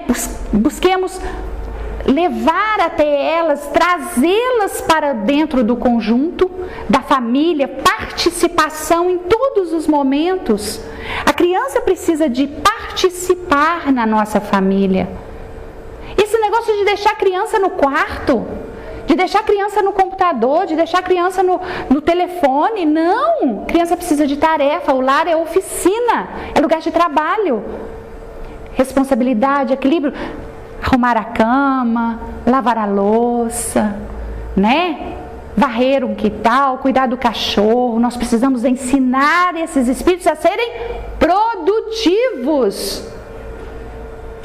busquemos levar até elas, trazê-las para dentro do conjunto, da família, participação em todos os momentos. A criança precisa de participar na nossa família. Esse negócio de deixar a criança no quarto, de deixar a criança no computador, de deixar a criança no telefone, não! A criança precisa de tarefa, o lar é oficina, é lugar de trabalho. Responsabilidade, equilíbrio, arrumar a cama, lavar a louça, né? Varrer um quintal, cuidar do cachorro. Nós precisamos ensinar esses espíritos a serem produtivos.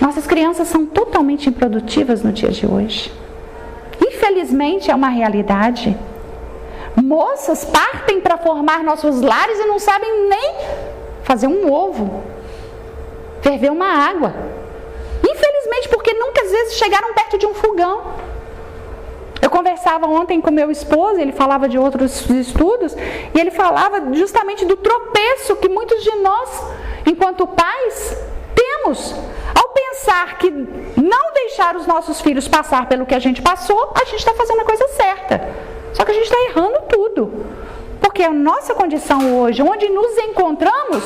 Nossas crianças são totalmente improdutivas no dia de hoje. Infelizmente é uma realidade. Moças partem para formar nossos lares e não sabem nem fazer um ovo. ferver uma água. Infelizmente, porque nunca às vezes chegaram perto de um fogão. Eu conversava ontem com meu esposo, ele falava de outros estudos, e ele falava justamente do tropeço que muitos de nós, enquanto pais, temos. Ao pensar que não deixar os nossos filhos passar pelo que a gente passou, a gente está fazendo a coisa certa. Só que a gente está errando tudo. Porque a nossa condição hoje, onde nos encontramos,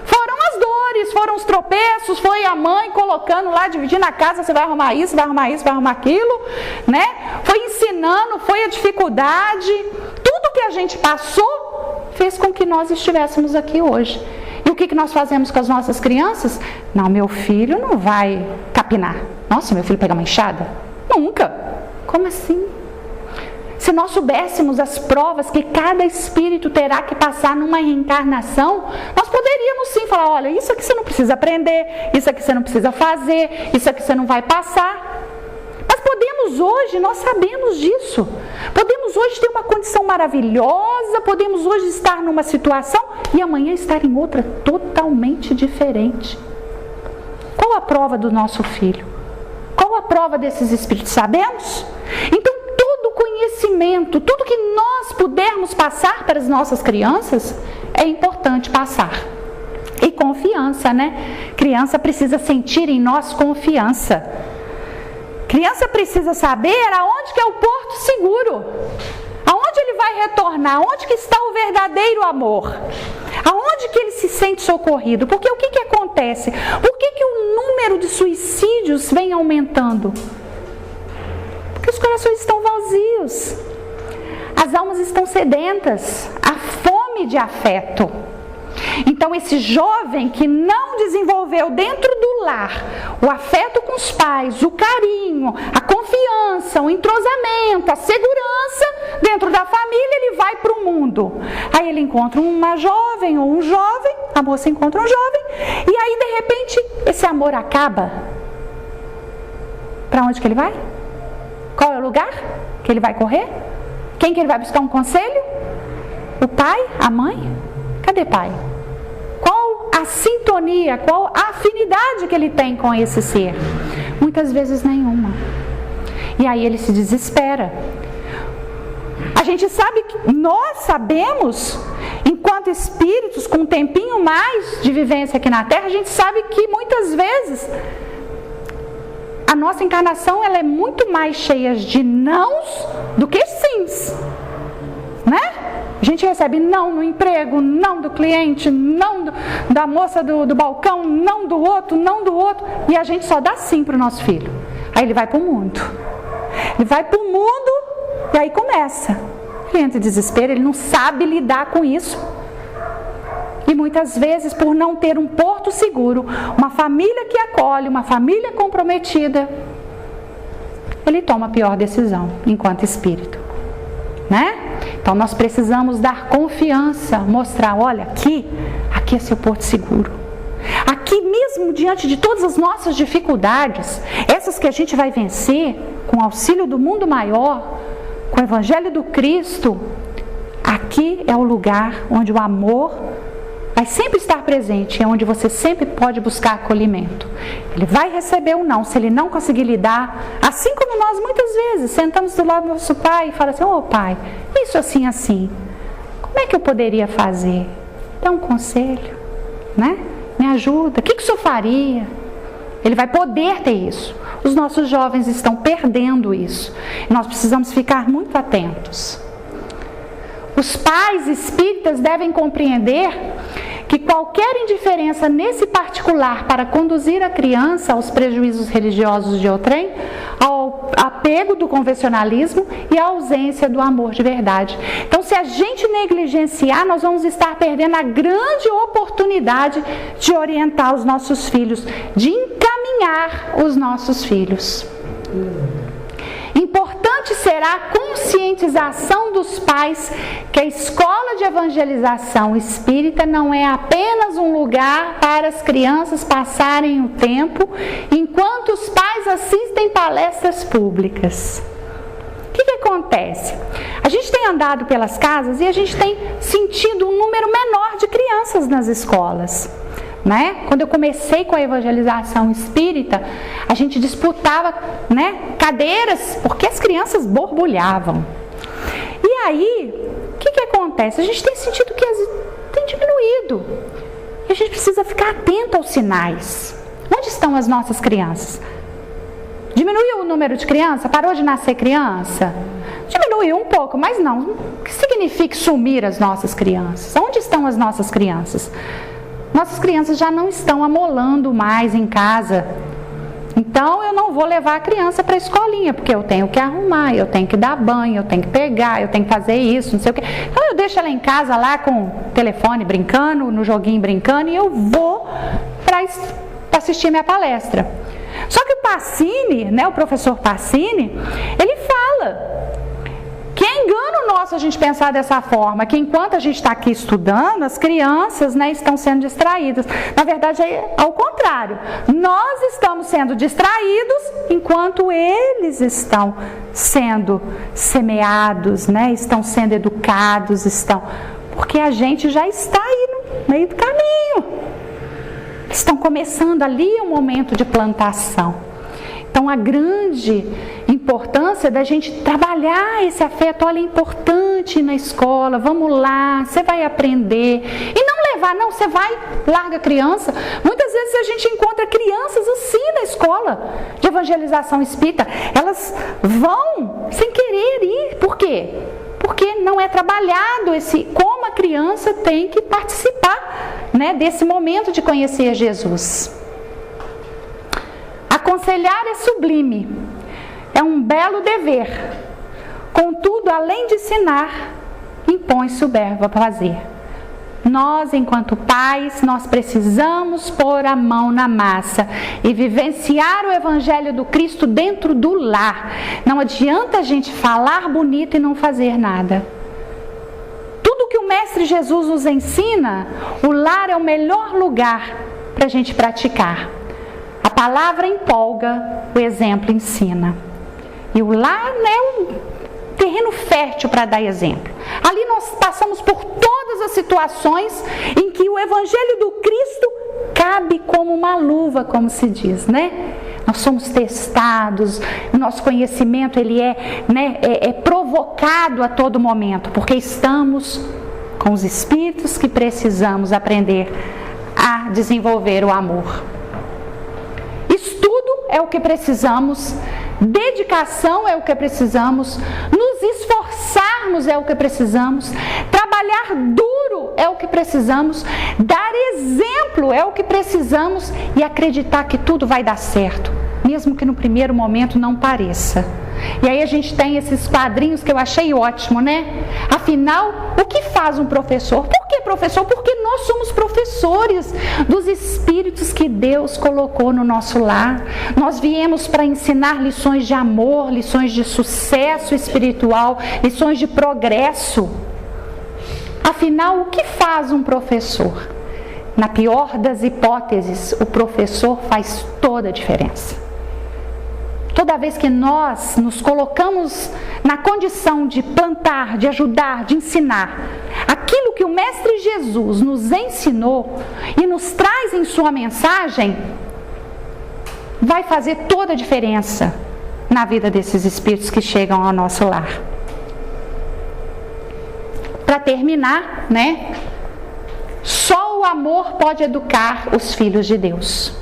foram as dores, foram os tropeços, foi a mãe colocando lá, dividindo a casa, você vai arrumar isso, vai arrumar isso, vai arrumar aquilo, né? Foi ensinando, foi a dificuldade, tudo que a gente passou fez com que nós estivéssemos aqui hoje. E o que nós fazemos com as nossas crianças? Não, meu filho não vai capinar. Nossa, meu filho pega uma enxada? Nunca. Como assim? Se nós soubéssemos as provas que cada espírito terá que passar numa reencarnação, nós poderíamos sim falar, olha, isso aqui você não precisa aprender, isso aqui você não precisa fazer, isso aqui você não vai passar. Mas podemos hoje, nós sabemos disso, podemos hoje ter uma condição maravilhosa, podemos hoje estar numa situação e amanhã estar em outra totalmente diferente. Qual a prova do nosso filho? Qual a prova desses espíritos? Sabemos? Então, conhecimento, tudo que nós pudermos passar para as nossas crianças, é importante passar. E confiança, né? Criança precisa sentir em nós confiança. Criança precisa saber aonde que é o porto seguro. Aonde ele vai retornar? Onde que está o verdadeiro amor? Aonde que ele se sente socorrido? Porque o que acontece? Por que o número de suicídios vem aumentando? Os corações estão vazios, as almas estão sedentas, a fome de afeto. Então esse jovem que não desenvolveu dentro do lar o afeto com os pais, o carinho, a confiança, o entrosamento, a segurança dentro da família, ele vai para o mundo. Aí ele encontra uma jovem ou um jovem, a moça encontra um jovem, e aí de repente esse amor acaba. Para onde que ele vai? Qual é o lugar que ele vai correr? Quem que ele vai buscar um conselho? O pai? A mãe? Cadê pai? Qual a sintonia, qual a afinidade que ele tem com esse ser? Muitas vezes nenhuma. E aí ele se desespera. A gente sabe que nós sabemos, enquanto espíritos com um tempinho mais de vivência aqui na Terra, a gente sabe que muitas vezes a nossa encarnação ela é muito mais cheia de nãos do que sims, né? A gente recebe não no emprego, não do cliente, não da moça do balcão, não do outro, e a gente só dá sim para o nosso filho. Aí ele vai para o mundo. Ele vai para o mundo e aí começa. Ele entra em desespero, ele não sabe lidar com isso. E muitas vezes, por não ter um porto seguro, uma família que acolhe, uma família comprometida, ele toma a pior decisão enquanto espírito, né? Então nós precisamos dar confiança, mostrar, olha, aqui é seu porto seguro. Aqui mesmo, diante de todas as nossas dificuldades, essas que a gente vai vencer com o auxílio do mundo maior, com o Evangelho do Cristo, aqui é o lugar onde o amor vai sempre estar presente, é onde você sempre pode buscar acolhimento. Ele vai receber ou não, se ele não conseguir lidar, assim como nós muitas vezes sentamos do lado do nosso pai e falamos assim, ô pai, isso assim, assim, como é que eu poderia fazer? Dá um conselho, né? Me ajuda, o que o senhor faria? Ele vai poder ter isso. Os nossos jovens estão perdendo isso. Nós precisamos ficar muito atentos. Os pais espíritas devem compreender que qualquer indiferença nesse particular para conduzir a criança aos prejuízos religiosos de outrem, ao apego do convencionalismo e à ausência do amor de verdade. Então, se a gente negligenciar, nós vamos estar perdendo a grande oportunidade de orientar os nossos filhos, de encaminhar os nossos filhos. Importante será a conscientização dos pais que a escola de evangelização espírita não é apenas um lugar para as crianças passarem o tempo enquanto os pais assistem palestras públicas. O que acontece? A gente tem andado pelas casas e a gente tem sentido um número menor de crianças nas escolas. né? Quando eu comecei com a evangelização espírita, a gente disputava, né, cadeiras, porque as crianças borbulhavam. E aí, o que acontece? A gente tem sentido que tem diminuído. E a gente precisa ficar atento aos sinais. Onde estão as nossas crianças? Diminuiu o número de crianças? Parou de nascer criança? Diminuiu um pouco, mas não. O que significa sumir as nossas crianças? Onde estão as nossas crianças? Nossas crianças já não estão amolando mais em casa. Então eu não vou levar a criança para a escolinha, porque eu tenho que arrumar, eu tenho que dar banho, eu tenho que pegar, eu tenho que fazer isso, não sei o quê. Então eu deixo ela em casa lá com o telefone brincando, no joguinho brincando, e eu vou para assistir minha palestra. Só que o Pacini, né, o professor Pacini, ele fala que é engano nosso a gente pensar dessa forma, que enquanto a gente está aqui estudando, as crianças, né, estão sendo distraídas. Na verdade, é ao contrário. Nós estamos sendo distraídos enquanto eles estão sendo semeados, né, estão sendo educados, porque a gente já está aí no meio do caminho. Estão começando ali um momento de plantação. Então a grande importância da gente trabalhar esse afeto, olha, é importante na escola, vamos lá, você vai aprender. E não levar, não, você vai, larga a criança. Muitas vezes a gente encontra crianças assim na escola de evangelização espírita. Elas vão sem querer ir. Por quê? Porque não é trabalhado como a criança tem que participar, né, desse momento de conhecer Jesus. Aconselhar é sublime, é um belo dever. Contudo, além de ensinar, impõe-se o verbo a fazer. Nós, enquanto pais, nós precisamos pôr a mão na massa e vivenciar o Evangelho do Cristo dentro do lar. Não adianta a gente falar bonito e não fazer nada. Tudo que o Mestre Jesus nos ensina, o lar é o melhor lugar para a gente praticar. A palavra empolga, o exemplo ensina. E o lar é um terreno fértil para dar exemplo. Ali nós passamos por todas as situações em que o Evangelho do Cristo cabe como uma luva, como se diz, né? Nós somos testados, o nosso conhecimento ele é provocado a todo momento, porque estamos com os espíritos que precisamos aprender a desenvolver o amor. Estudo é o que precisamos, dedicação é o que precisamos, nos esforçarmos é o que precisamos, trabalhar duro é o que precisamos, dar exemplo é o que precisamos e acreditar que tudo vai dar certo, mesmo que no primeiro momento não pareça. E aí a gente tem esses quadrinhos que eu achei ótimo, né? Afinal, o que faz um professor? Por que professor? Porque nós somos professores dos espíritos que Deus colocou no nosso lar. Nós viemos para ensinar lições de amor, lições de sucesso espiritual, lições de progresso. Afinal, o que faz um professor? Na pior das hipóteses, o professor faz toda a diferença. Toda vez que nós nos colocamos na condição de plantar, de ajudar, de ensinar, aquilo que o Mestre Jesus nos ensinou e nos traz em sua mensagem, vai fazer toda a diferença na vida desses espíritos que chegam ao nosso lar. Para terminar, né? Só o amor pode educar os filhos de Deus.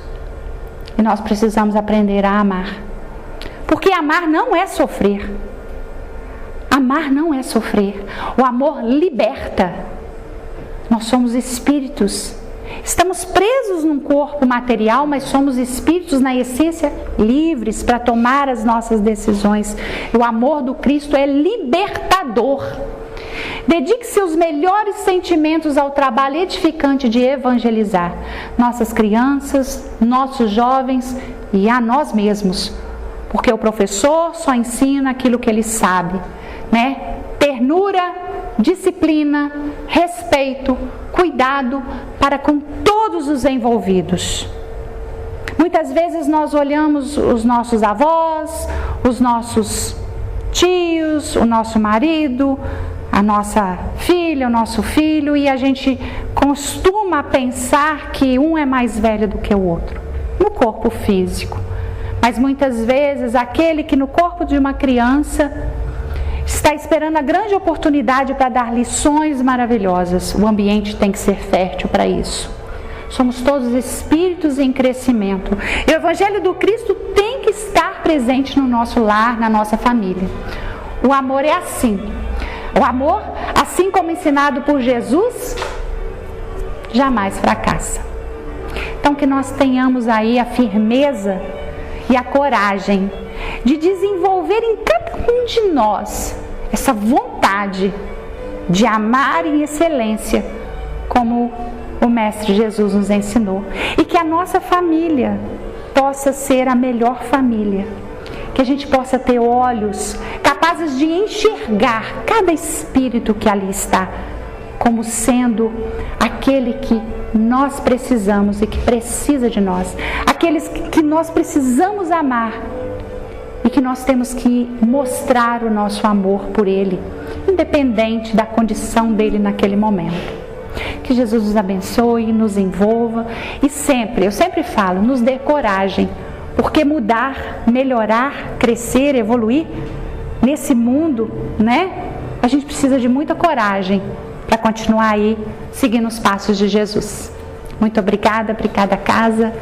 E nós precisamos aprender a amar. Porque amar não é sofrer. Amar não é sofrer. O amor liberta. Nós somos espíritos. Estamos presos num corpo material, mas somos espíritos na essência livres para tomar as nossas decisões. O amor do Cristo é libertador. Dedique seus melhores sentimentos ao trabalho edificante de evangelizar nossas crianças, nossos jovens e a nós mesmos. Porque o professor só ensina aquilo que ele sabe, né? Ternura, disciplina, respeito, cuidado para com todos os envolvidos. Muitas vezes nós olhamos os nossos avós, os nossos tios, o nosso marido, a nossa filha, o nosso filho, e a gente costuma pensar que um é mais velho do que o outro, no corpo físico. Mas muitas vezes aquele que no corpo de uma criança está esperando a grande oportunidade para dar lições maravilhosas, o ambiente tem que ser fértil para isso. Somos todos espíritos em crescimento. E o Evangelho do Cristo tem que estar presente no nosso lar, na nossa família. O amor é assim. O amor, assim como ensinado por Jesus, jamais fracassa. Então que nós tenhamos aí a firmeza e a coragem de desenvolver em cada um de nós essa vontade de amar em excelência, como o Mestre Jesus nos ensinou. E que a nossa família possa ser a melhor família. Que a gente possa ter olhos capazes de enxergar cada espírito que ali está como sendo aquele que nós precisamos e que precisa de nós, aqueles que nós precisamos amar e que nós temos que mostrar o nosso amor por ele, independente da condição dele naquele momento. Que Jesus nos abençoe, nos envolva e sempre, eu sempre falo, nos dê coragem, porque mudar, melhorar, crescer, evoluir nesse mundo, né? A gente precisa de muita coragem para continuar aí seguindo os passos de Jesus. Muito obrigada casa.